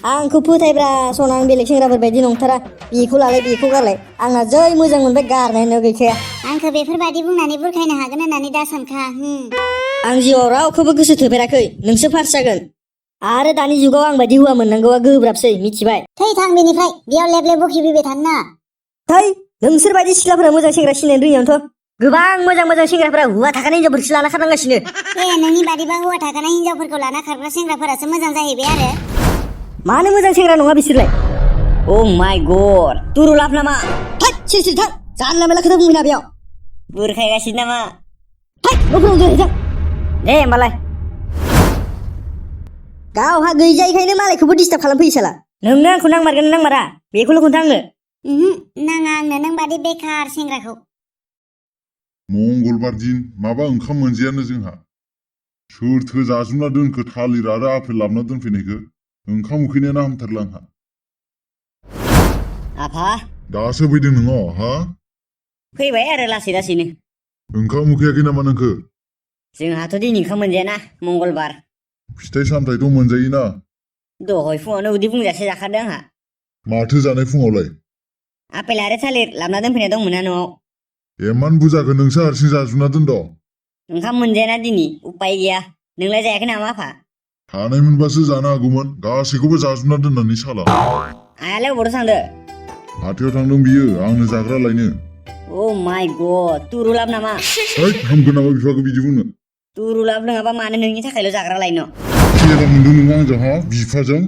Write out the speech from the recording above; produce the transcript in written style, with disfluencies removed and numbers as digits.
आंखौ फोथायब्रा सना आं बेलेग सेंग्राफोर बायदि नंथारा बेखौ लालाय बेखौ गारलाय आंना जै मोजां मोनबाय गारनायानो गैखाया आंखौ बेफोरबायदि बुंनानै बुरखायनो हागोन होननानै दा सानखा आं जिउआव रावखौबो गोसो थोफेराखै नोंसो फार्स्ट जागोन आरो दानि जुगाव आं बायदि हौवा मोननांगौआ गोब्राबसै मिथिबाय थै थां बेनिफ्राय बेयाव लेब लेब बखिफैबाय थानो नाङा थै नोंसोर बायदि सिख्लाफोरा मोजां सेंग्रा सिनायनो रोङियावनोथ' गोबां मोजां सेंग्राफोरा हौवा थाखानाय हिनजावफोरखौसो लाना खारनांगासिनो नोंनि बादिबा हौवा थाखानाय हिनजावफोरखौ लाना खारग्रा सेंग्राफोरासो मोजां जाहैबाय आरो मानो मोजां सेंग्रा नङा बिसोरलाय अ माय गड तुरु लाभ नामा थै सिरि थां जानला मेला खोथा बुंबाय ना बेयाव बुरखायगासिनो नामा थै न'फोराव दोनहैथां दे होमबालाय गावहा गैजायैखायनो मालायखौबो डिस्टार्ब खालामफैयो साला नोंनो आंखौ नांमारगोन ना नांमारा बेखौल' खोन्था आंनो नाङा आंनो नों बादि बेखार सेंग्राखौ मंगलबार दिन माबा ओंखाम मोनजायानो जोंहा सोरथो जाजुबना दोनखो थालिर आरो आफेल लाबोना दोनफैनायखौ ओंखाम उखैनायानो हामथारला आंहा आफा दासो फैदों नोङो हा फैबाय आरो लासै लासैनो ओंखाम उखैयाखै नामा नोंखो जोंहाथ' दिनै ओंखाम मोनजायाना मंगलबार फिथाइ सामथाइथ' मोनजायोना दहाय फुङावनो उदै बुंजासे जाखादों आंहा माथो जानाय फुङावलाय आपेल आरो थालिर लाबोना दोनफैनाय दंमोन ना न'आव एमान बुरजाखौ नोंसो हारसिं जाजुबना दोनद' ओंखाम मोनजायाना दिनै उपाय गैया नोंलाय जायाखै नामा आफा हानाय मोनबासो जानो हागौमोन गासैखौबो जाजुबना दोननानै साला आयालाय अबावथ' थांदो हाथायाव थांदों बियो आंनो जाग्रा लायनो अ माय गड तुरु लाभ नामा हैद हामगोन नामा बिफाखौ बिदि बुंनो तुरु लाभ नङाबा मानो नोंनि थाखायल' जाग्रा लायनो खेला मोनदों नोङो आंजों हा बिफाजों